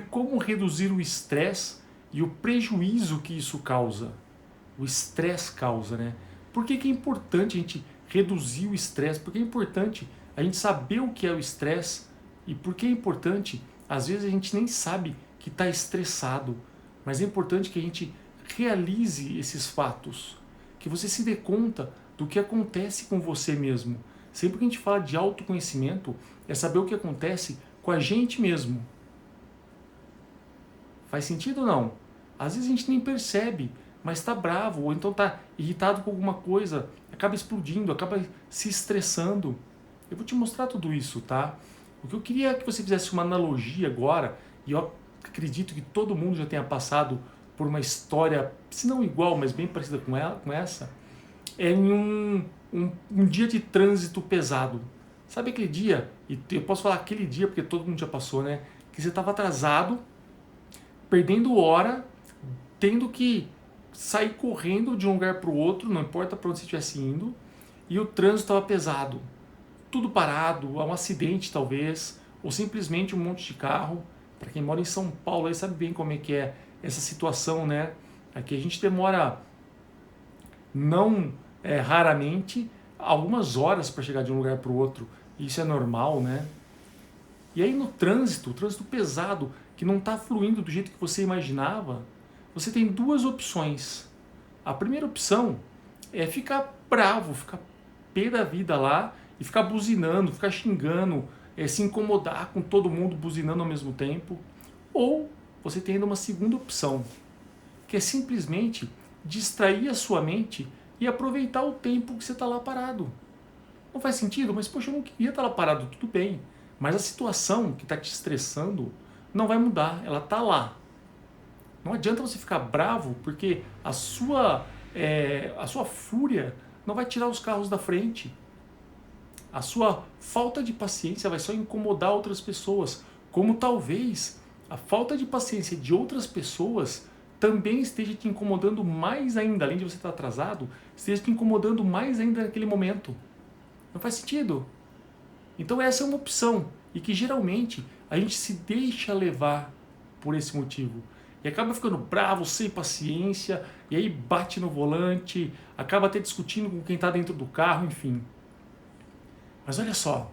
como reduzir o estresse e o prejuízo que isso causa. O estresse causa, né? Por que é importante a gente reduzir o estresse? Por que é importante a gente saber o que é o estresse? E por que é importante, às vezes a gente nem sabe que está estressado, mas é importante que a gente realize esses fatos, que você se dê conta do que acontece com você mesmo. Sempre que a gente fala de autoconhecimento, é saber o que acontece com a gente mesmo. Faz sentido ou não? Às vezes a gente nem percebe, mas está bravo, ou então está irritado com alguma coisa, acaba explodindo, acaba se estressando. Eu vou te mostrar tudo isso, tá? O que eu queria é que você fizesse uma analogia agora, e eu acredito que todo mundo já tenha passado por uma história, se não igual, mas bem parecida com essa, é em um dia de trânsito pesado. Sabe aquele dia, e eu posso falar aquele dia porque todo mundo já passou, né? Que você estava atrasado, perdendo hora, tendo que sair correndo de um lugar para o outro, não importa para onde você estivesse indo, e o trânsito estava pesado. Tudo parado, um acidente talvez, ou simplesmente um monte de carro. Para quem mora em São Paulo aí sabe bem como é que é essa situação, né? Aqui a gente demora, não raramente, algumas horas para chegar de um lugar para o outro. Isso é normal, né? E aí no trânsito, o trânsito pesado, que não está fluindo do jeito que você imaginava, você tem duas opções. A primeira opção é ficar bravo, ficar pé da vida lá e ficar buzinando, ficar xingando, se incomodar com todo mundo buzinando ao mesmo tempo. Ou você tem ainda uma segunda opção, que é simplesmente distrair a sua mente e aproveitar o tempo que você está lá parado. Não faz sentido? Mas poxa, eu não queria estar lá parado, tudo bem. Mas a situação que está te estressando não vai mudar, ela está lá. Não adianta você ficar bravo, porque a sua fúria não vai tirar os carros da frente. A sua falta de paciência vai só incomodar outras pessoas. Como talvez a falta de paciência de outras pessoas também esteja te incomodando mais ainda, além de você estar atrasado, esteja te incomodando mais ainda naquele momento. Não faz sentido? Então essa é uma opção, e que geralmente a gente se deixa levar por esse motivo. E acaba ficando bravo, sem paciência, e aí bate no volante, acaba até discutindo com quem está dentro do carro, enfim. Mas olha só,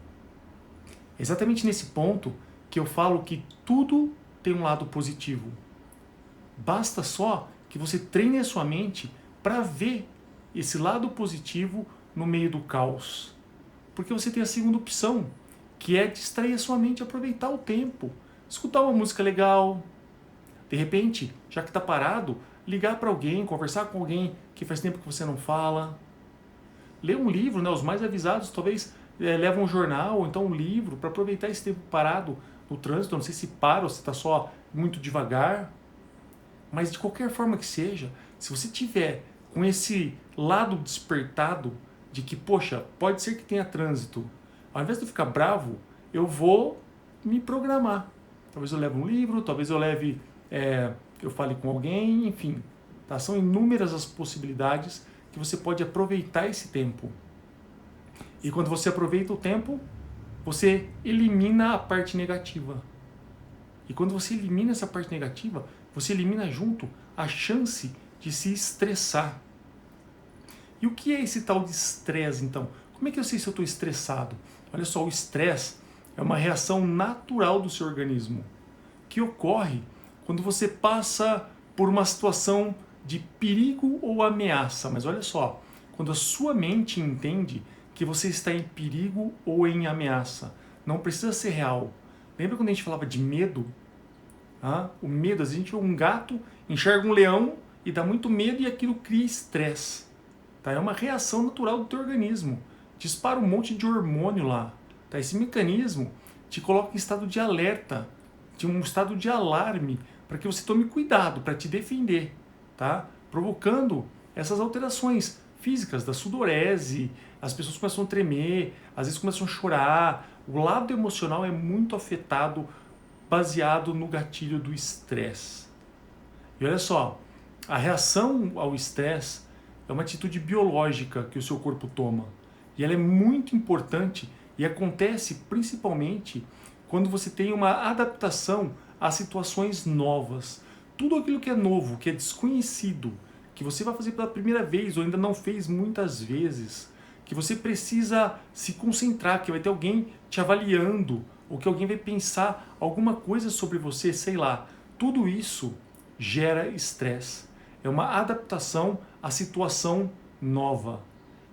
é exatamente nesse ponto que eu falo que tudo tem um lado positivo. Basta só que você treine a sua mente para ver esse lado positivo no meio do caos. Porque você tem a segunda opção, que é distrair a sua mente e aproveitar o tempo. Escutar uma música legal, de repente, já que está parado, ligar para alguém, conversar com alguém que faz tempo que você não fala. Ler um livro, né? Os mais avisados talvez levam um jornal ou então um livro para aproveitar esse tempo parado no trânsito. Não sei se para ou se está só muito devagar. Mas de qualquer forma que seja, se você tiver com esse lado despertado de que, poxa, pode ser que tenha trânsito, ao invés de eu ficar bravo, eu vou me programar. Talvez eu leve um livro, talvez eu leve, eu fale com alguém, enfim. Tá? São inúmeras as possibilidades que você pode aproveitar esse tempo. E quando você aproveita o tempo, você elimina a parte negativa. E quando você elimina essa parte negativa, você elimina junto a chance de se estressar. E o que é esse tal de estresse, então? Como é que eu sei se eu estou estressado? Olha só, o estresse é uma reação natural do seu organismo, que ocorre quando você passa por uma situação de perigo ou ameaça. Mas olha só, quando a sua mente entende que você está em perigo ou em ameaça, não precisa ser real. Lembra quando a gente falava de medo? O medo, às vezes a gente vê um gato, enxerga um leão e dá muito medo e aquilo cria estresse. Tá? É uma reação natural do teu organismo. Dispara um monte de hormônio lá. Tá? Esse mecanismo te coloca em estado de alerta, de um estado de alarme, para que você tome cuidado, para te defender. Tá? Provocando essas alterações físicas, da sudorese, as pessoas começam a tremer, às vezes começam a chorar. O lado emocional é muito afetado baseado no gatilho do estresse. E olha só, a reação ao estresse é uma atitude biológica que o seu corpo toma. E ela é muito importante e acontece principalmente quando você tem uma adaptação a situações novas. Tudo aquilo que é novo, que é desconhecido, que você vai fazer pela primeira vez ou ainda não fez muitas vezes, que você precisa se concentrar, que vai ter alguém te avaliando, ou que alguém vai pensar alguma coisa sobre você, sei lá. Tudo isso gera estresse. É uma adaptação à situação nova.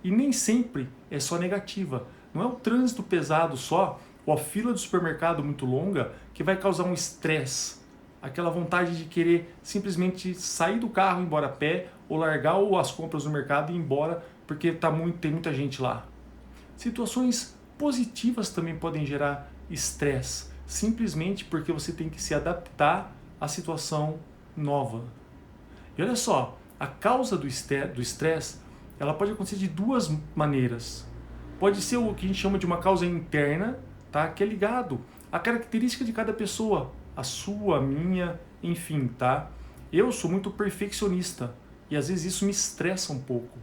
E nem sempre é só negativa. Não é o trânsito pesado só, ou a fila do supermercado muito longa, que vai causar um estresse. Aquela vontade de querer simplesmente sair do carro e ir embora a pé, ou largar as compras no mercado e ir embora porque tem muita gente lá. Situações positivas também podem gerar estresse, simplesmente porque você tem que se adaptar à situação nova. E olha só, a causa do estresse, ela pode acontecer de duas maneiras. Pode ser o que a gente chama de uma causa interna, tá? Que é ligado à característica de cada pessoa, a sua, a minha, enfim, tá? Eu sou muito perfeccionista e às vezes isso me estressa um pouco.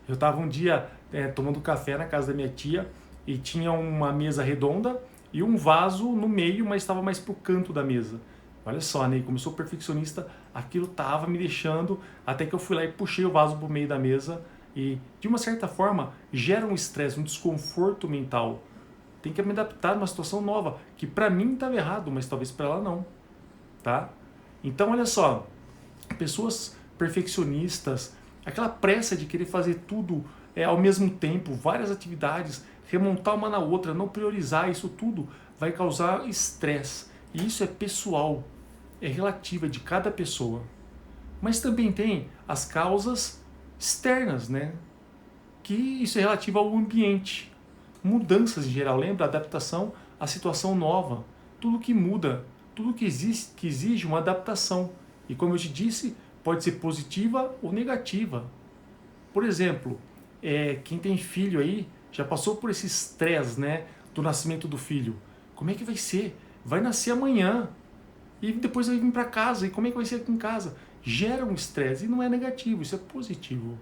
Eu estava um dia tomando café na casa da minha tia e tinha uma mesa redonda e um vaso no meio, mas estava mais pro canto da mesa. Olha só, né? Como eu sou perfeccionista, aquilo estava me deixando, até que eu fui lá e puxei o vaso pro meio da mesa e, de uma certa forma, gera um estresse, um desconforto mental. Tem que me adaptar a uma situação nova, que para mim estava errado, mas talvez para ela não, tá? Então, olha só, pessoas perfeccionistas, aquela pressa de querer fazer tudo ao mesmo tempo, várias atividades, remontar uma na outra, não priorizar, isso tudo vai causar estresse. E isso é pessoal, é relativo, é de cada pessoa. Mas também tem as causas externas, né? Que isso é relativo ao ambiente. Mudanças em geral, lembra? Adaptação à situação nova. Tudo que muda, tudo que exige uma adaptação. E como eu te disse, pode ser positiva ou negativa. Por exemplo, quem tem filho aí já passou por esse estresse, né, do nascimento do filho. Como é que vai ser? Vai nascer amanhã e depois vai vir para casa. E como é que vai ser aqui em casa? Gera um estresse e não é negativo, isso é positivo.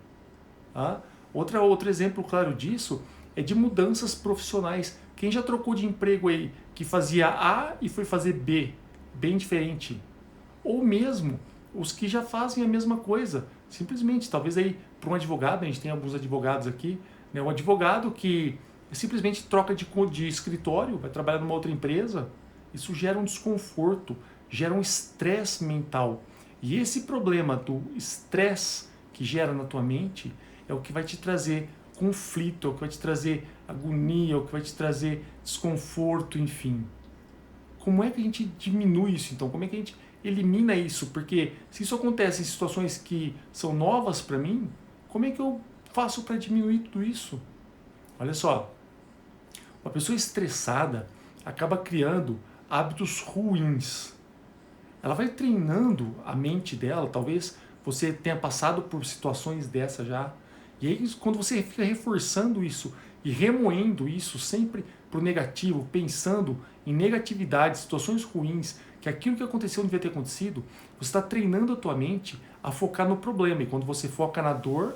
Tá? Outro exemplo claro disso é de mudanças profissionais. Quem já trocou de emprego aí que fazia A e foi fazer B, bem diferente. Ou mesmo os que já fazem a mesma coisa. Simplesmente, talvez aí para um advogado, a gente tem alguns advogados aqui, né, um advogado que simplesmente troca de escritório, vai trabalhar numa outra empresa, isso gera um desconforto, gera um estresse mental. E esse problema do estresse que gera na tua mente é o que vai te trazer conflito, é o que vai te trazer agonia, é o que vai te trazer desconforto, enfim. Como é que a gente diminui isso então? Como é que a gente elimina isso? Porque se isso acontece em situações que são novas para mim, como é que eu faço para diminuir tudo isso? Olha só, uma pessoa estressada acaba criando hábitos ruins. Ela vai treinando a mente dela, talvez você tenha passado por situações dessa já, e aí quando você fica reforçando isso e remoendo isso sempre para o negativo, pensando em negatividade, situações ruins, que aquilo que aconteceu não devia ter acontecido, você está treinando a tua mente a focar no problema, e quando você foca na dor,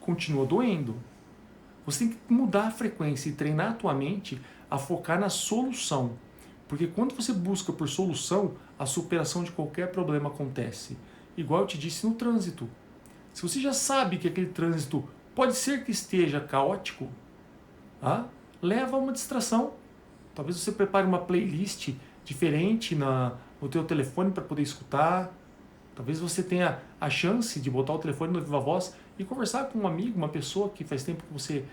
continua doendo. Você tem que mudar a frequência e treinar a tua mente a focar na solução. Porque quando você busca por solução, a superação de qualquer problema acontece. Igual eu te disse no trânsito. Se você já sabe que aquele trânsito pode ser que esteja caótico, leva a uma distração. Talvez você prepare uma playlist diferente no teu telefone para poder escutar. Talvez você tenha a chance de botar o telefone no viva voz e conversar com um amigo, uma pessoa que faz tempo que você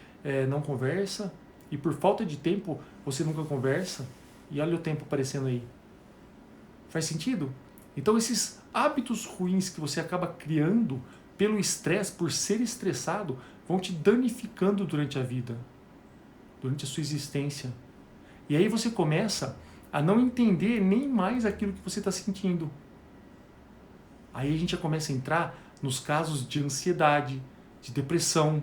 não conversa, e por falta de tempo você nunca conversa, e olha o tempo aparecendo aí. Faz sentido? Então esses hábitos ruins que você acaba criando pelo estresse, por ser estressado, vão te danificando durante a vida, durante a sua existência. E aí você começa a não entender nem mais aquilo que você está sentindo. Aí a gente já começa a entrar nos casos de ansiedade, de depressão,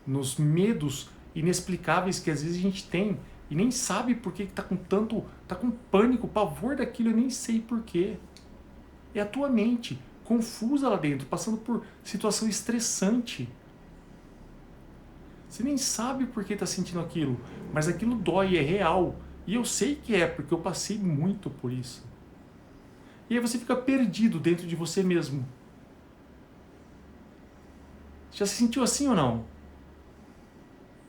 nos medos inexplicáveis que às vezes a gente tem e nem sabe por que está com pânico, pavor daquilo, eu nem sei por quê. É a tua mente confusa lá dentro, passando por situação estressante. Você nem sabe por que está sentindo aquilo, mas aquilo dói, é real. E eu sei que é, porque eu passei muito por isso. E aí você fica perdido dentro de você mesmo. Já se sentiu assim ou não?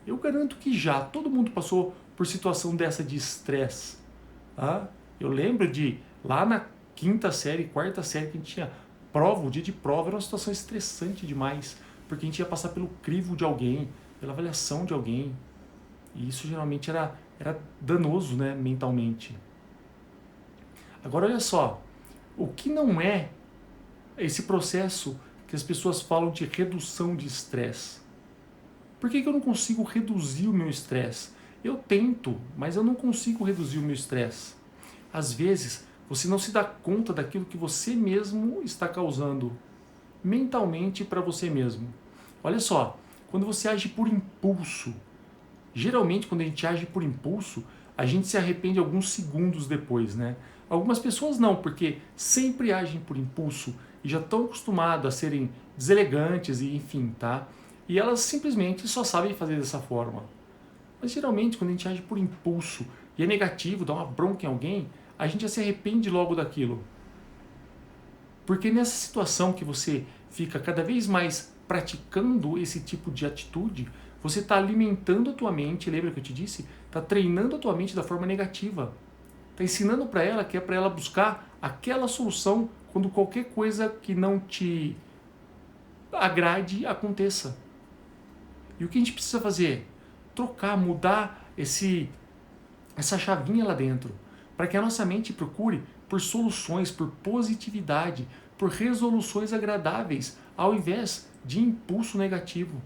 Eu garanto que já. Todo mundo passou por situação dessa de estresse. Tá? Eu lembro de, lá na quinta série, quarta série, que a gente tinha prova, o dia de prova era uma situação estressante demais. Porque a gente ia passar pelo crivo de alguém, pela avaliação de alguém. E isso geralmente era danoso, né, mentalmente. Agora olha só, o que não é esse processo que as pessoas falam de redução de estresse? Por que eu não consigo reduzir o meu estresse? Eu tento, mas eu não consigo reduzir o meu estresse. Às vezes, você não se dá conta daquilo que você mesmo está causando mentalmente para você mesmo. Olha só, quando você age por impulso, geralmente quando a gente age por impulso, a gente se arrepende alguns segundos depois, né? Algumas pessoas não, porque sempre agem por impulso e já estão acostumadas a serem deselegantes e enfim, tá? E elas simplesmente só sabem fazer dessa forma. Mas geralmente quando a gente age por impulso e é negativo, dá uma bronca em alguém, a gente já se arrepende logo daquilo. Porque nessa situação que você fica cada vez mais praticando esse tipo de atitude, você está alimentando a tua mente, lembra que eu te disse? Está treinando a tua mente da forma negativa. Está ensinando para ela que é para ela buscar aquela solução quando qualquer coisa que não te agrade aconteça. E o que a gente precisa fazer? Trocar, mudar essa chavinha lá dentro, para que a nossa mente procure por soluções, por positividade, por resoluções agradáveis, ao invés de impulso negativo.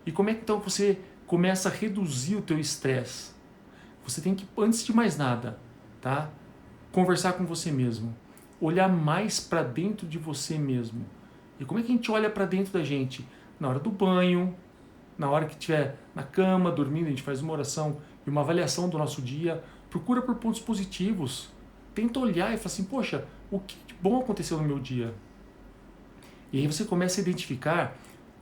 E como é que então você começa a reduzir o teu estresse? Você tem que, antes de mais nada, tá? Conversar com você mesmo. Olhar mais para dentro de você mesmo. E como é que a gente olha para dentro da gente? Na hora do banho, na hora que estiver na cama, dormindo, a gente faz uma oração e uma avaliação do nosso dia. Procura por pontos positivos. Tenta olhar e falar assim, poxa, o que de bom aconteceu no meu dia? E aí você começa a identificar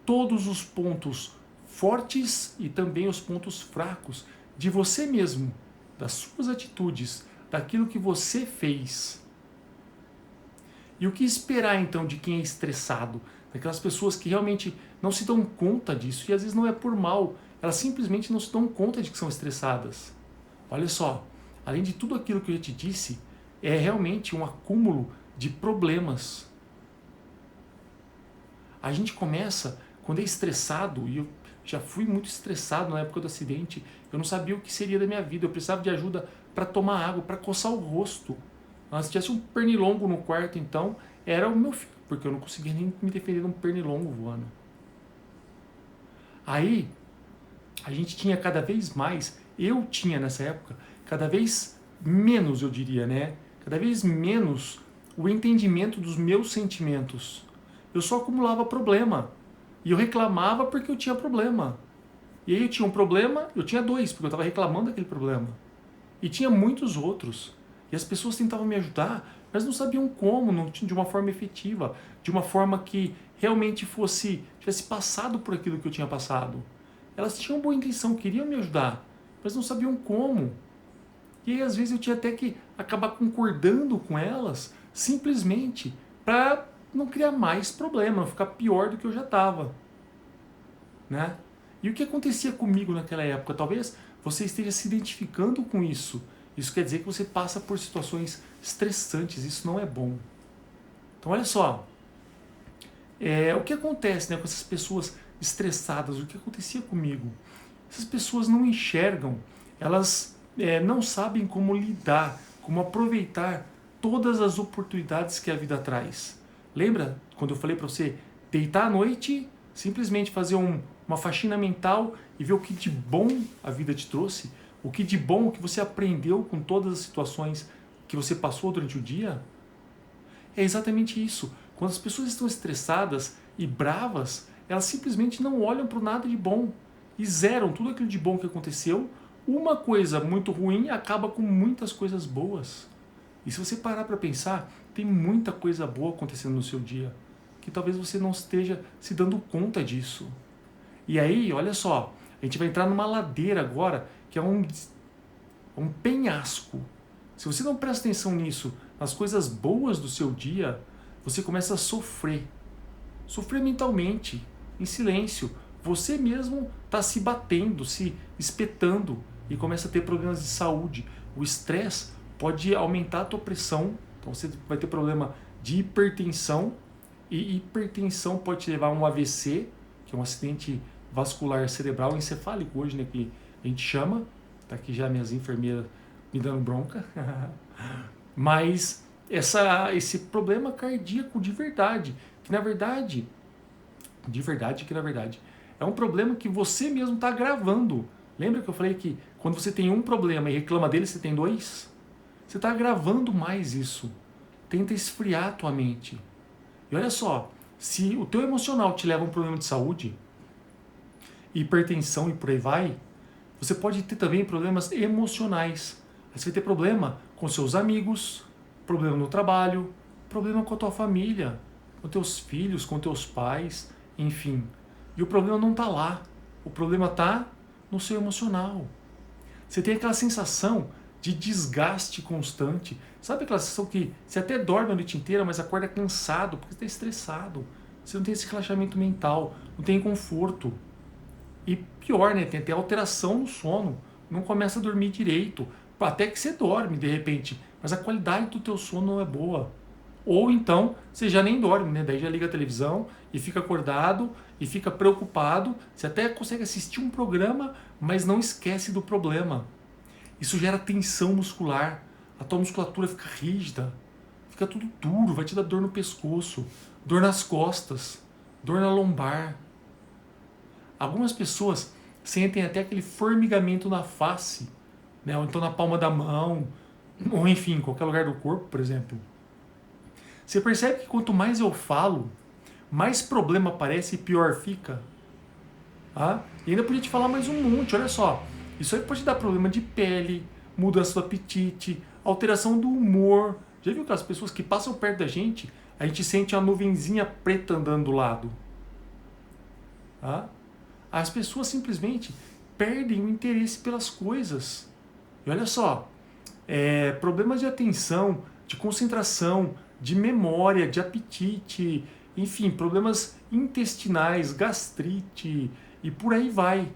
todos os pontos fortes e também os pontos fracos de você mesmo, das suas atitudes, daquilo que você fez. E o que esperar então de quem é estressado? Daquelas pessoas que realmente não se dão conta disso e às vezes não é por mal, elas simplesmente não se dão conta de que são estressadas. Olha só, além de tudo aquilo que eu já te disse, é realmente um acúmulo de problemas. A gente começa, quando é estressado, e eu já fui muito estressado na época do acidente, eu não sabia o que seria da minha vida, eu precisava de ajuda para tomar água, para coçar o rosto. Se tivesse um pernilongo no quarto, então, era o meu filho, porque eu não conseguia nem me defender de um pernilongo voando. Aí, a gente tinha cada vez mais, eu tinha nessa época, cada vez menos, eu diria, né? Cada vez menos o entendimento dos meus sentimentos. Eu só acumulava problema. E eu reclamava porque eu tinha problema. E aí eu tinha um problema, eu tinha dois, porque eu estava reclamando daquele problema. E tinha muitos outros. E as pessoas tentavam me ajudar, mas não sabiam como, não de uma forma efetiva, de uma forma que realmente tivesse passado por aquilo que eu tinha passado. Elas tinham boa intenção, queriam me ajudar, mas não sabiam como. E aí às vezes eu tinha até que acabar concordando com elas, simplesmente para não criar mais problema, não ficar pior do que eu já estava. Né? E o que acontecia comigo naquela época? Talvez você esteja se identificando com isso. Isso quer dizer que você passa por situações estressantes, isso não é bom. Então olha só, o que acontece, né, com essas pessoas estressadas, o que acontecia comigo? Essas pessoas não enxergam, elas não sabem como lidar, como aproveitar todas as oportunidades que a vida traz. Lembra quando eu falei para você deitar à noite, simplesmente fazer uma faxina mental e ver o que de bom a vida te trouxe? O que de bom que você aprendeu com todas as situações que você passou durante o dia? É exatamente isso. Quando as pessoas estão estressadas e bravas, elas simplesmente não olham para o nada de bom e zeram tudo aquilo de bom que aconteceu. Uma coisa muito ruim acaba com muitas coisas boas. E se você parar para pensar, tem muita coisa boa acontecendo no seu dia, que talvez você não esteja se dando conta disso. E aí, olha só, a gente vai entrar numa ladeira agora, que é é um penhasco. Se você não presta atenção nisso, nas coisas boas do seu dia, você começa a sofrer. Sofrer mentalmente, em silêncio. Você mesmo está se batendo, se espetando e começa a ter problemas de saúde. O estresse pode aumentar a tua pressão, então você vai ter problema de hipertensão, e hipertensão pode te levar a um AVC, que é um acidente vascular cerebral encefálico hoje, né, que a gente chama. Tá aqui já minhas enfermeiras me dando bronca. Mas esse problema cardíaco de verdade, que na verdade, é um problema que você mesmo está agravando. Lembra que eu falei que quando você tem um problema e reclama dele, você tem dois? Você está agravando mais isso. Tenta esfriar a tua mente. E olha só, se o teu emocional te leva a um problema de saúde, hipertensão e por aí vai, você pode ter também problemas emocionais. Você vai ter problema com seus amigos, problema no trabalho, problema com a tua família, com teus filhos, com teus pais, enfim. E o problema não está lá. O problema está no seu emocional. Você tem aquela sensação de desgaste constante. Sabe aquela sensação que você até dorme a noite inteira, mas acorda cansado, porque você está estressado. Você não tem esse relaxamento mental, não tem conforto. E pior, né? Tem até alteração no sono. Não começa a dormir direito. Até que você dorme, de repente. Mas a qualidade do teu sono não é boa. Ou então, você já nem dorme, né? Daí já liga a televisão e fica acordado e fica preocupado. Você até consegue assistir um programa, mas não esquece do problema. Isso gera tensão muscular. A tua musculatura fica rígida. Fica tudo duro, vai te dar dor no pescoço, dor nas costas, dor na lombar. Algumas pessoas sentem até aquele formigamento na face, né? Ou então na palma da mão, ou enfim, em qualquer lugar do corpo, por exemplo. Você percebe que quanto mais eu falo, mais problema aparece e pior fica? Ah? E ainda podia te falar mais um monte, olha só. Isso aí pode dar problema de pele, mudança do apetite, alteração do humor. Já viu aquelas pessoas que passam perto da gente, a gente sente uma nuvenzinha preta andando do lado? Ah? As pessoas simplesmente perdem o interesse pelas coisas. E olha só, problemas de atenção, de concentração, de memória, de apetite, enfim, problemas intestinais, gastrite e por aí vai.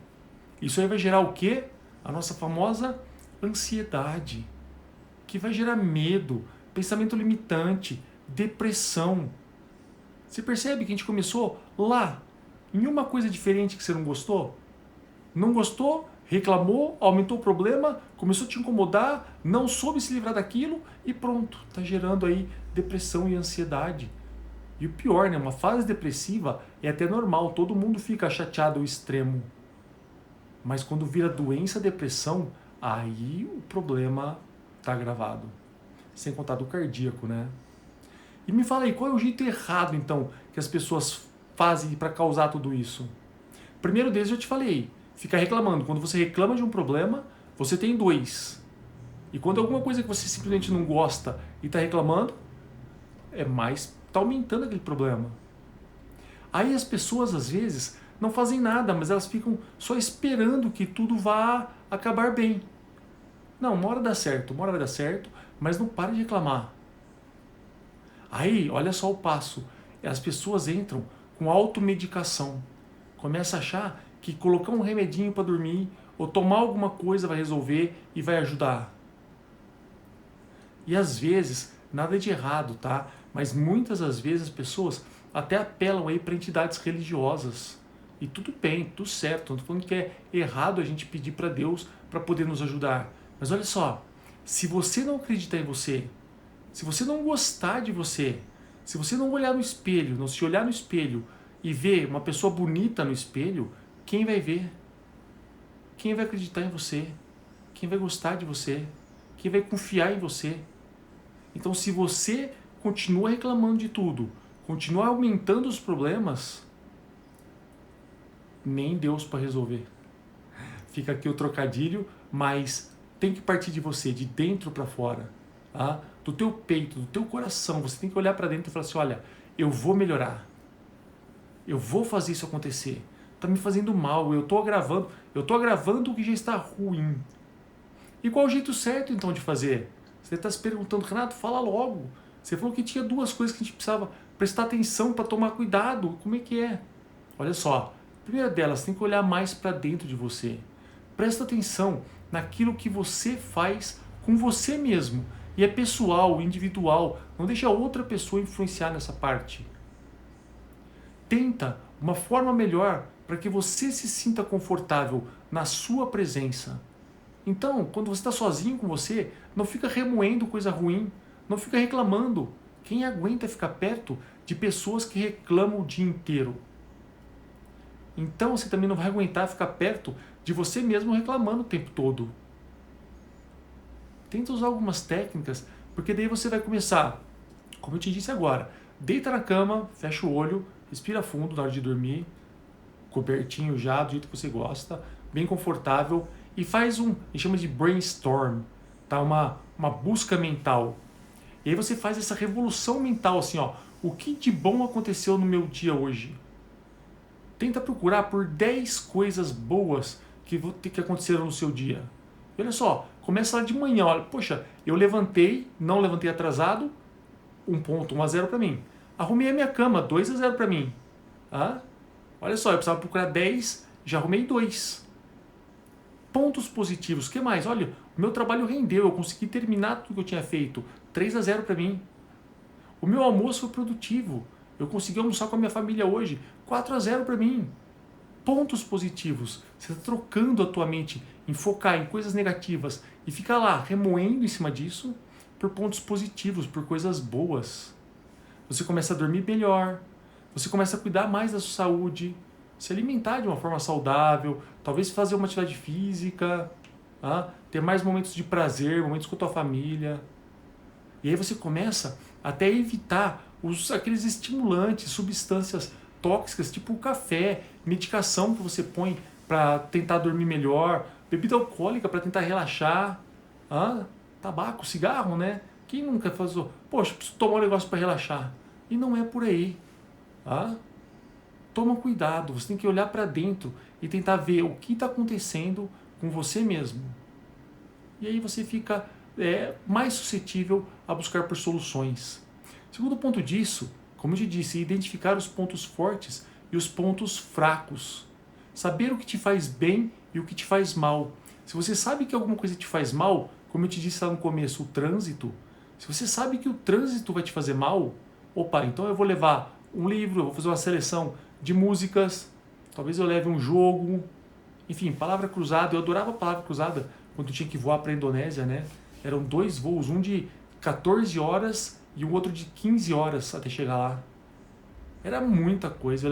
Isso aí vai gerar o quê? A nossa famosa ansiedade, que vai gerar medo, pensamento limitante, depressão. Você percebe que a gente começou lá, em uma coisa diferente que você não gostou? Não gostou? Reclamou, aumentou o problema, começou a te incomodar, não soube se livrar daquilo e pronto, está gerando aí depressão e ansiedade. E o pior, né? Uma fase depressiva é até normal, todo mundo fica chateado ao extremo. Mas quando vira doença, depressão, aí o problema está agravado. Sem contar do cardíaco, né? E me fala aí, qual é o jeito errado, então, que as pessoas fazem para causar tudo isso? Primeiro deles eu te falei, ficar reclamando. Quando você reclama de um problema, você tem dois. E quando é alguma coisa que você simplesmente não gosta e está reclamando, está aumentando aquele problema. Aí as pessoas, às vezes, não fazem nada, mas elas ficam só esperando que tudo vá acabar bem. Não, uma hora dá certo, uma hora vai dar certo, mas não pare de reclamar. Aí, olha só o passo. As pessoas entram com automedicação. Começa a achar que colocar um remedinho para dormir ou tomar alguma coisa vai resolver e vai ajudar. E às vezes, nada de errado, tá? Mas muitas das vezes as pessoas até apelam aí para entidades religiosas. E tudo bem, tudo certo. Não estou falando que é errado a gente pedir para Deus para poder nos ajudar. Mas olha só, se você não acreditar em você, se você não gostar de você, se você não olhar no espelho, não se olhar no espelho e ver uma pessoa bonita no espelho, quem vai ver? Quem vai acreditar em você? Quem vai gostar de você? Quem vai confiar em você? Então, se você continua reclamando de tudo, continua aumentando os problemas, nem Deus para resolver. Fica aqui o trocadilho, mas tem que partir de você, de dentro para fora, tá? Do teu peito, do teu coração. Você tem que olhar para dentro e falar assim, olha, eu vou melhorar. Eu vou fazer isso acontecer. Está me fazendo mal, eu estou agravando o que já está ruim. E qual o jeito certo então de fazer? Você está se perguntando, Renato, fala logo. Você falou que tinha duas coisas que a gente precisava prestar atenção para tomar cuidado. Como é que é? Olha só, a primeira delas, tem que olhar mais para dentro de você. Presta atenção naquilo que você faz com você mesmo. E é pessoal, individual. Não deixa outra pessoa influenciar nessa parte. Tenta uma forma melhor para que você se sinta confortável na sua presença. Então, quando você está sozinho com você, não fica remoendo coisa ruim, não fica reclamando. Quem aguenta ficar perto de pessoas que reclamam o dia inteiro? Então você também não vai aguentar ficar perto de você mesmo reclamando o tempo todo. Tenta usar algumas técnicas, porque daí você vai começar, como eu te disse agora, deita na cama, fecha o olho, respira fundo na hora de dormir, cobertinho já, do jeito que você gosta, bem confortável, e faz a gente chama de brainstorm, tá? Uma busca mental. E aí você faz essa revolução mental, assim, ó, o que de bom aconteceu no meu dia hoje? Tenta procurar por 10 coisas boas que aconteceram no seu dia. E olha só, começa lá de manhã, olha, poxa, eu não levantei atrasado, 1 ponto, 1-0 para mim. Arrumei a minha cama, 2-0 para mim. Olha só, eu precisava procurar 10, já arrumei 2. Pontos positivos, o que mais? Olha, o meu trabalho rendeu, eu consegui terminar tudo que eu tinha feito, 3-0 para mim. O meu almoço foi produtivo, eu consegui almoçar com a minha família hoje, 4-0 para mim. Pontos positivos, você está trocando a tua mente em focar em coisas negativas e ficar lá remoendo em cima disso por pontos positivos, por coisas boas. Você começa a dormir melhor, você começa a cuidar mais da sua saúde, se alimentar de uma forma saudável, talvez fazer uma atividade física, ter mais momentos de prazer, momentos com a tua família. E aí você começa até a evitar aqueles estimulantes, substâncias tóxicas, tipo o café, medicação que você põe para tentar dormir melhor, bebida alcoólica para tentar relaxar, tabaco, cigarro, né? Quem nunca faz, poxa, preciso tomar um negócio para relaxar. E não é por aí. Toma cuidado, você tem que olhar para dentro e tentar ver o que está acontecendo com você mesmo. E aí você fica mais suscetível a buscar por soluções. Segundo ponto disso, como eu te disse, identificar os pontos fortes e os pontos fracos. Saber o que te faz bem e o que te faz mal. Se você sabe que alguma coisa te faz mal, como eu te disse lá no começo, o trânsito, se você sabe que o trânsito vai te fazer mal, então eu vou levar um livro, eu vou fazer uma seleção de músicas, talvez eu leve um jogo, enfim, palavra cruzada. Eu adorava a palavra cruzada quando tinha que voar para a Indonésia, né? Eram 2 voos, um de 14 horas e o outro de 15 horas até chegar lá. Era muita coisa.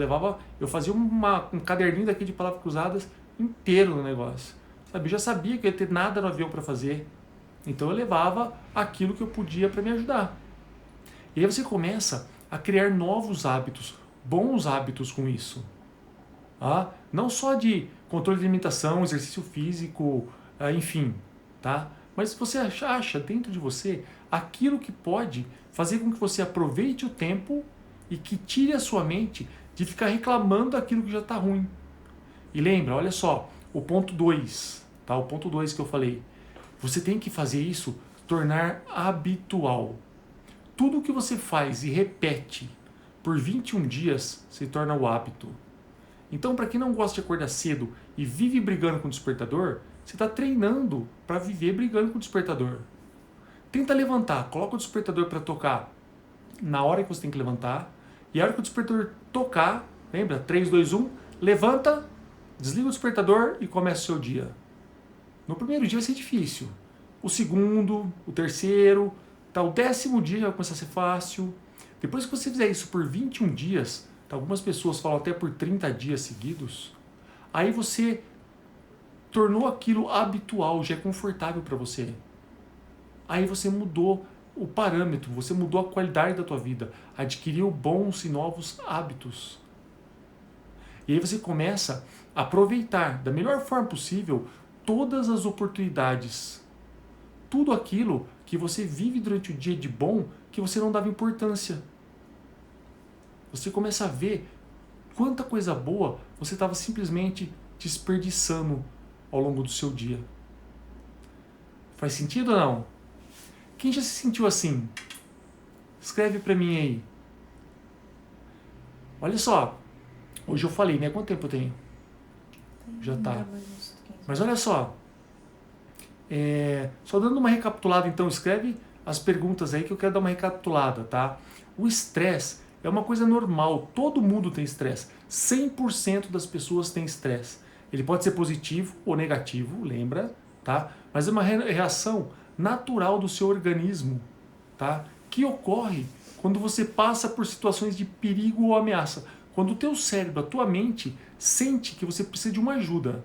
Eu fazia um caderninho daqui de palavras cruzadas inteiro no negócio. Sabe? Eu já sabia que eu ia ter nada no avião para fazer. Então eu levava aquilo que eu podia para me ajudar. E aí você começa a criar novos hábitos, bons hábitos com isso. Não só de controle de alimentação, exercício físico, enfim, tá? Mas você acha dentro de você aquilo que pode fazer com que você aproveite o tempo e que tire a sua mente de ficar reclamando daquilo que já está ruim. E lembra, olha só, o ponto 2, tá? O ponto 2 que eu falei. Você tem que fazer isso, tornar habitual. Tudo que você faz e repete por 21 dias se torna o hábito. Então, para quem não gosta de acordar cedo e vive brigando com o despertador, você está treinando para viver brigando com o despertador. Tenta levantar, coloca o despertador para tocar na hora que você tem que levantar, e a hora que o despertador tocar, lembra? 3, 2, 1, levanta, desliga o despertador e começa o seu dia. No primeiro dia vai ser difícil. O segundo, o terceiro, o 10º dia vai começar a ser fácil. Depois que você fizer isso por 21 dias, algumas pessoas falam até por 30 dias seguidos, aí você tornou aquilo habitual, já é confortável para você. Aí você mudou o parâmetro, você mudou a qualidade da tua vida, adquiriu bons e novos hábitos. E aí você começa a aproveitar da melhor forma possível todas as oportunidades, tudo aquilo que você vive durante o dia de bom que você não dava importância. Você começa a ver quanta coisa boa você estava simplesmente desperdiçando ao longo do seu dia. Faz sentido ou não? Quem já se sentiu assim? Escreve pra mim aí. Olha só, hoje eu falei, né? Quanto tempo eu tenho? Já tá. Mas olha só, só dando uma recapitulada, então, escreve as perguntas aí que eu quero dar uma recapitulada, tá? O estresse é uma coisa normal, todo mundo tem estresse. 100% das pessoas têm estresse. Ele pode ser positivo ou negativo, lembra, tá? Mas é uma reação natural do seu organismo, tá? Que ocorre quando você passa por situações de perigo ou ameaça. Quando o teu cérebro, a tua mente, sente que você precisa de uma ajuda.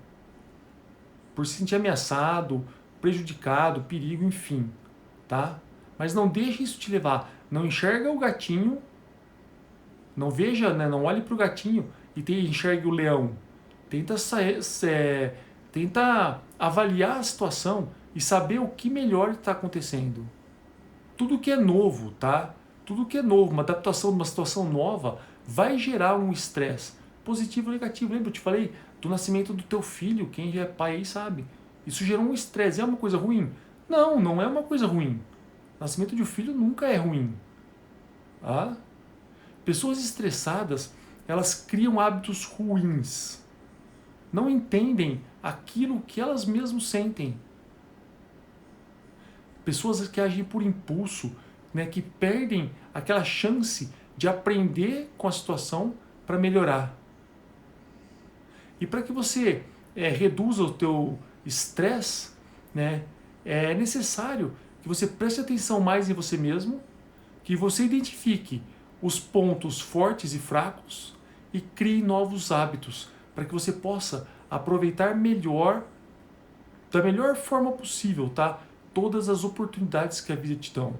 Por se sentir ameaçado, prejudicado, perigo, enfim, tá? Mas não deixe isso te levar. Não enxerga o gatinho, não veja, né, não olhe para o gatinho e enxergue o leão. Tenta avaliar a situação e saber o que melhor está acontecendo. Tudo que é novo, tá? Tudo que é novo, uma adaptação de uma situação nova, vai gerar um estresse, positivo ou negativo. Lembra, eu te falei do nascimento do teu filho, quem já é pai aí sabe. Isso gerou um estresse, é uma coisa ruim? Não, não é uma coisa ruim. O nascimento de um filho nunca é ruim. Tá? Pessoas estressadas, elas criam hábitos ruins. Não entendem aquilo que elas mesmas sentem. Pessoas que agem por impulso, né, que perdem aquela chance de aprender com a situação para melhorar. E para que você reduza o teu estresse, né, é necessário que você preste atenção mais em você mesmo, que você identifique os pontos fortes e fracos e crie novos hábitos para que você possa aproveitar melhor, da melhor forma possível, tá? Todas as oportunidades que a vida te dão.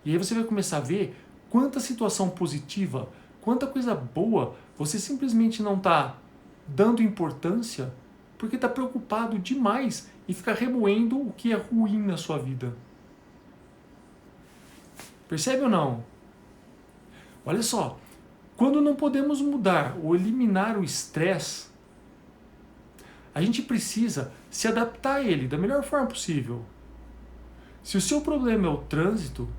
E aí você vai começar a ver quanta situação positiva, quanta coisa boa você simplesmente não está dando importância porque está preocupado demais em ficar remoendo o que é ruim na sua vida. Percebe ou não? Olha só, quando não podemos mudar ou eliminar o estresse, a gente precisa se adaptar a ele da melhor forma possível. Se o seu problema é o trânsito,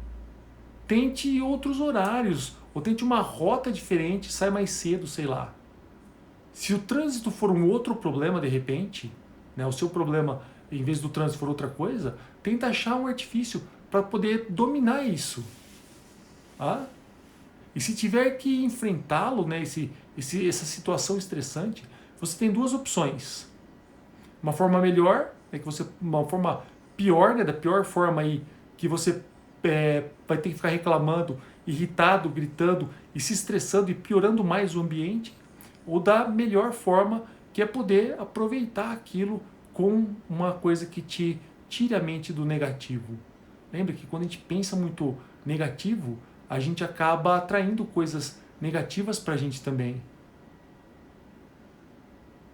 tente outros horários, ou tente uma rota diferente, sai mais cedo, sei lá. Se o trânsito for um outro problema de repente, né, o seu problema, em vez do trânsito for outra coisa, tenta achar um artifício para poder dominar isso. Ah? E se tiver que enfrentá-lo, né, essa situação estressante, você tem duas opções. Uma forma melhor, uma forma pior, né, da pior forma aí, que você vai ter que ficar reclamando, irritado, gritando e se estressando e piorando mais o ambiente, ou da melhor forma, que é poder aproveitar aquilo com uma coisa que te tire a mente do negativo. Lembra que quando a gente pensa muito negativo, a gente acaba atraindo coisas negativas pra gente também.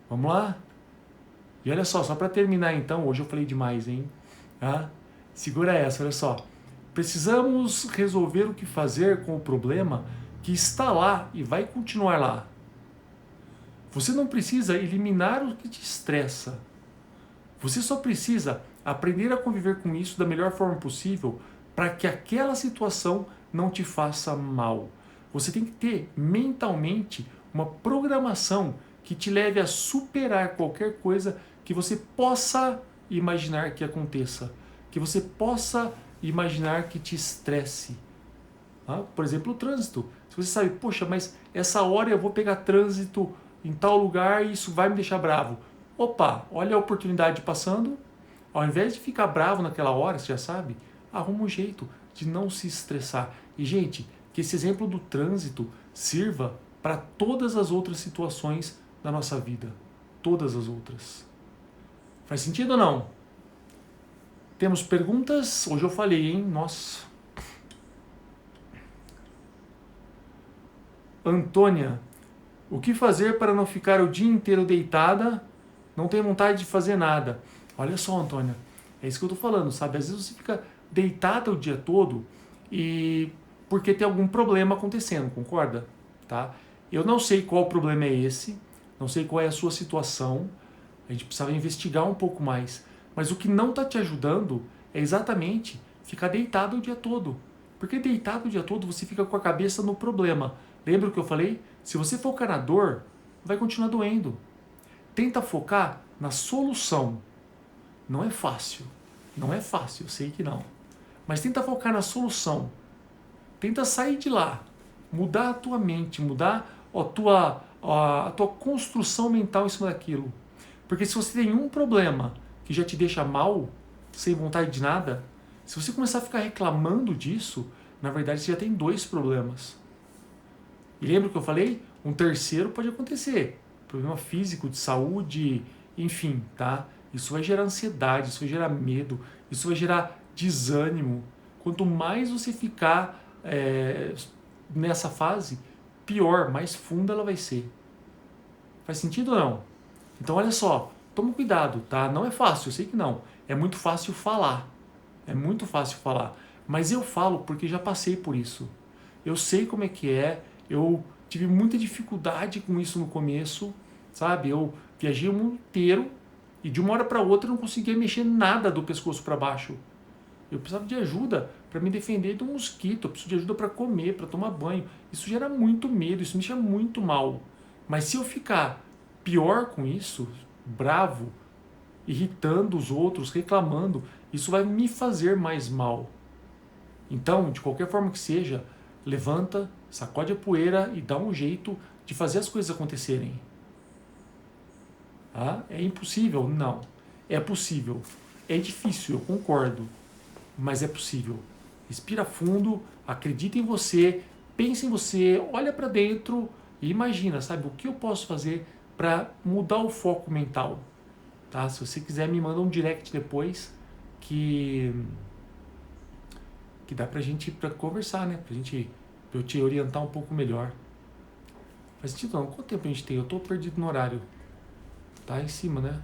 Vamos lá? E olha só para terminar então, hoje eu falei demais, hein? Ah, segura essa, olha só. Precisamos resolver o que fazer com o problema que está lá e vai continuar lá. Você não precisa eliminar o que te estressa. Você só precisa aprender a conviver com isso da melhor forma possível para que aquela situação não te faça mal. Você tem que ter mentalmente uma programação que te leve a superar qualquer coisa que você possa imaginar que aconteça, que você possa imaginar que te estresse. Por exemplo, o trânsito. Se você sabe, poxa, mas essa hora eu vou pegar trânsito em tal lugar e isso vai me deixar bravo. Opa, olha a oportunidade passando. Ao invés de ficar bravo naquela hora, você já sabe, arruma um jeito de não se estressar. E, gente, que esse exemplo do trânsito sirva para todas as outras situações da nossa vida. Todas as outras. Faz sentido ou não? Temos perguntas? Hoje eu falei, hein? Nossa. Antônia, o que fazer para não ficar o dia inteiro deitada? Não tem vontade de fazer nada. Olha só, Antônia, é isso que eu tô falando, sabe? Às vezes você fica deitada o dia todo e porque tem algum problema acontecendo, concorda? Tá? Eu não sei qual problema é esse, não sei qual é a sua situação, a gente precisava investigar um pouco mais. Mas o que não está te ajudando é exatamente ficar deitado o dia todo. Porque deitado o dia todo você fica com a cabeça no problema. Lembra o que eu falei? Se você focar na dor, vai continuar doendo. Tenta focar na solução. Não é fácil. Não é fácil, eu sei que não. Mas tenta focar na solução. Tenta sair de lá. Mudar a tua mente, mudar a tua construção mental em cima daquilo. Porque se você tem um problema que já te deixa mal, sem vontade de nada, se você começar a ficar reclamando disso, na verdade você já tem 2 problemas. E lembra o que eu falei? Um terceiro pode acontecer. Problema físico, de saúde, enfim, tá? Isso vai gerar ansiedade, isso vai gerar medo, isso vai gerar desânimo. Quanto mais você ficar nessa fase, pior, mais funda ela vai ser. Faz sentido ou não? Então olha só, toma cuidado, tá? Não é fácil, eu sei que não. É muito fácil falar. É muito fácil falar. Mas eu falo porque já passei por isso. Eu sei como é que é. Eu tive muita dificuldade com isso no começo, sabe? Eu viajei o mundo inteiro e de uma hora para outra eu não conseguia mexer nada do pescoço para baixo. Eu precisava de ajuda para me defender do mosquito, eu preciso de ajuda para comer, para tomar banho. Isso gera muito medo, isso me deixa muito mal. Mas se eu ficar pior com isso, bravo, irritando os outros, reclamando, isso vai me fazer mais mal. Então, de qualquer forma que seja, levanta, sacode a poeira e dá um jeito de fazer as coisas acontecerem. Ah, é impossível? Não. É possível. É difícil, eu concordo. Mas é possível. Respira fundo, acredita em você, pensa em você, olha para dentro e imagina, sabe, o que eu posso fazer para mudar o foco mental. Tá? Se você quiser, me manda um direct depois que dá pra gente conversar, né? Pra eu te orientar um pouco melhor. Faz sentido não? Quanto tempo a gente tem? Eu tô perdido no horário. Tá em cima, né?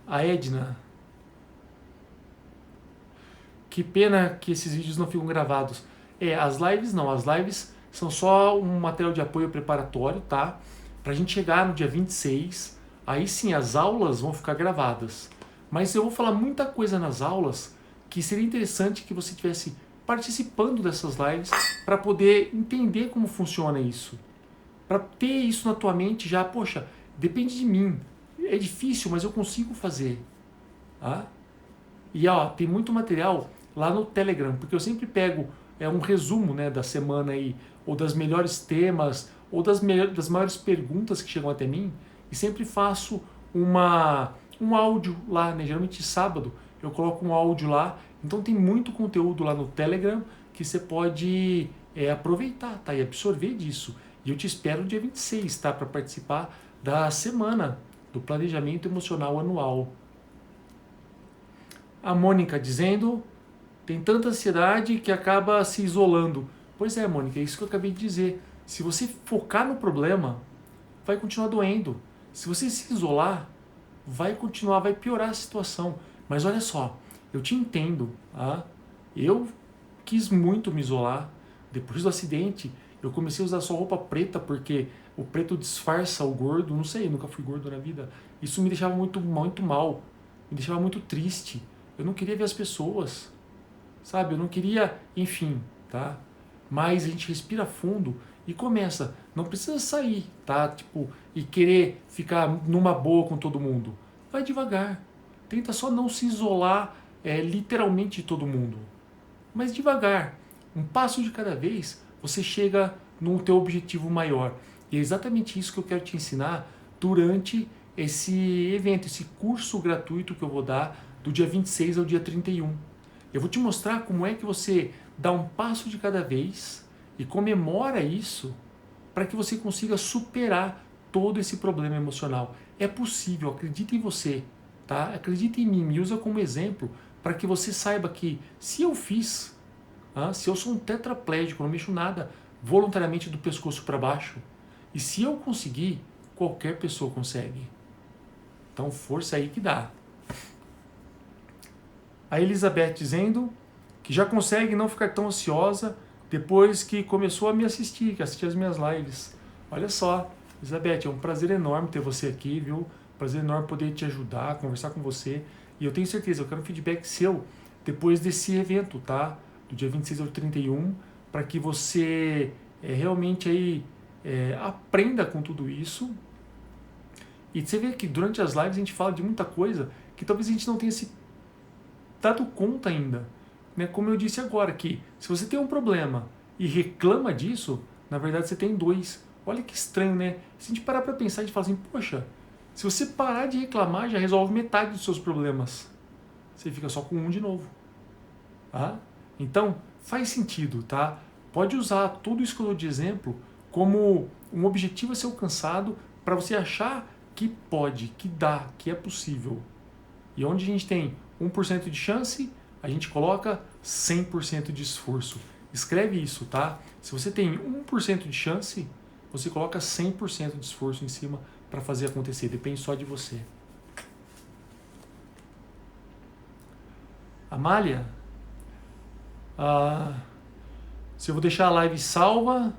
A Edna. Que pena que esses vídeos não ficam gravados. As lives não. As lives são só um material de apoio preparatório, tá? Pra gente chegar no dia 26. Aí sim, as aulas vão ficar gravadas. Mas eu vou falar muita coisa nas aulas que seria interessante que você estivesse participando dessas lives para poder entender como funciona isso. Para ter isso na tua mente já, poxa, depende de mim. É difícil, mas eu consigo fazer. Tá? E tem muito material lá no Telegram, porque eu sempre pego um resumo, né, da semana aí, ou das melhores temas, ou das maiores perguntas que chegam até mim, e sempre faço um áudio lá, né? Geralmente sábado eu coloco um áudio lá, então tem muito conteúdo lá no Telegram que você pode aproveitar, tá? E absorver disso. E eu te espero no dia 26, tá? Para participar da semana do planejamento emocional anual. A Mônica dizendo, tem tanta ansiedade que acaba se isolando. Pois é, Mônica, é isso que eu acabei de dizer. Se você focar no problema, vai continuar doendo. Se você se isolar, vai continuar, vai piorar a situação. Mas olha só, eu te entendo. Tá? Eu quis muito me isolar. Depois do acidente, eu comecei a usar só roupa preta, porque o preto disfarça o gordo. Não sei, eu nunca fui gordo na vida. Isso me deixava muito mal. Me deixava muito triste. Eu não queria ver as pessoas. Sabe? Eu não queria, enfim, tá? Mas a gente respira fundo e começa. Não precisa sair, tá? Tipo, e querer ficar numa boa com todo mundo. Vai devagar. Tenta só não se isolar literalmente de todo mundo. Mas devagar. Um passo de cada vez, você chega no teu objetivo maior. E é exatamente isso que eu quero te ensinar durante esse evento, esse curso gratuito que eu vou dar do dia 26 ao dia 31. Eu vou te mostrar como é que você dá um passo de cada vez e comemora isso para que você consiga superar todo esse problema emocional. É possível, acredita em você, tá? Acredita em mim, me usa como exemplo para que você saiba que se eu fiz, se eu sou um tetraplégico, não mexo nada voluntariamente do pescoço para baixo, e se eu conseguir, qualquer pessoa consegue. Então força aí que dá. A Elizabeth dizendo que já consegue não ficar tão ansiosa depois que começou a me assistir, que assistir as minhas lives. Olha só, Elizabeth, é um prazer enorme ter você aqui, viu? prazer enorme poder te ajudar, conversar com você. E eu tenho certeza, eu quero um feedback seu depois desse evento, tá? Do dia 26 ao 31, para que você realmente aí aprenda com tudo isso. E você vê que durante as lives a gente fala de muita coisa que talvez a gente não tenha se dado conta ainda. Né? Como eu disse agora, que se você tem um problema e reclama disso, na verdade você tem dois. Olha que estranho, né? Se a gente parar para pensar, a gente fala assim, poxa, se você parar de reclamar, já resolve metade dos seus problemas. Você fica só com um de novo. Tá? Então, faz sentido, tá? Pode usar tudo isso que eu dou de exemplo como um objetivo a ser alcançado para você achar que pode, que dá, que é possível. E onde a gente tem 1% de chance, a gente coloca 100% de esforço. Escreve isso, tá? Se você tem 1% de chance, você coloca 100% de esforço em cima para fazer acontecer. Depende só de você. Amália? Se eu vou deixar a live salva,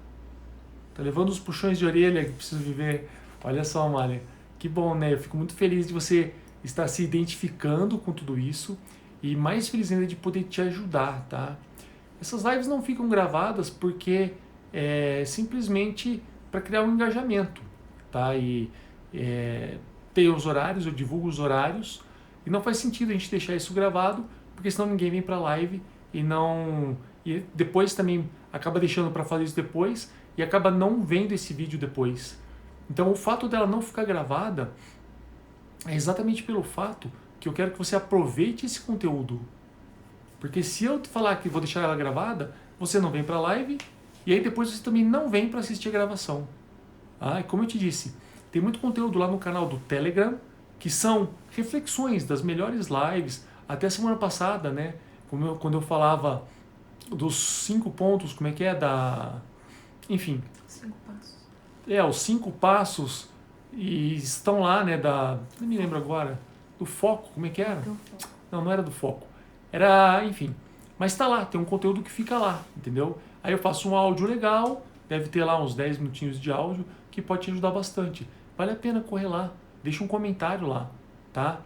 tá levando os puxões de orelha que preciso viver. Olha só, Amália. Que bom, né? Eu fico muito feliz de você estar se identificando com tudo isso e mais feliz ainda de poder te ajudar, tá? Essas lives não ficam gravadas porque é simplesmente para criar um engajamento, tá? E tem os horários, eu divulgo os horários e não faz sentido a gente deixar isso gravado porque senão ninguém vem para a live e depois também acaba deixando para fazer isso depois e acaba não vendo esse vídeo depois. Então o fato dela não ficar gravada é exatamente pelo fato que eu quero que você aproveite esse conteúdo. Porque se eu falar que vou deixar ela gravada, você não vem para a live e aí depois você também não vem para assistir a gravação. E como eu te disse, tem muito conteúdo lá no canal do Telegram que são reflexões das melhores lives. Até semana passada, né? Quando eu falava dos 5 pontos, como é que é? Enfim. 5 passos. Os 5 passos e estão lá, né? Não me lembro agora. Do foco, como é que era? Não era do foco. Era, enfim. Mas está lá, tem um conteúdo que fica lá, entendeu? Aí eu faço um áudio legal, deve ter lá uns 10 minutinhos de áudio, que pode te ajudar bastante. Vale a pena correr lá, deixa um comentário lá, tá?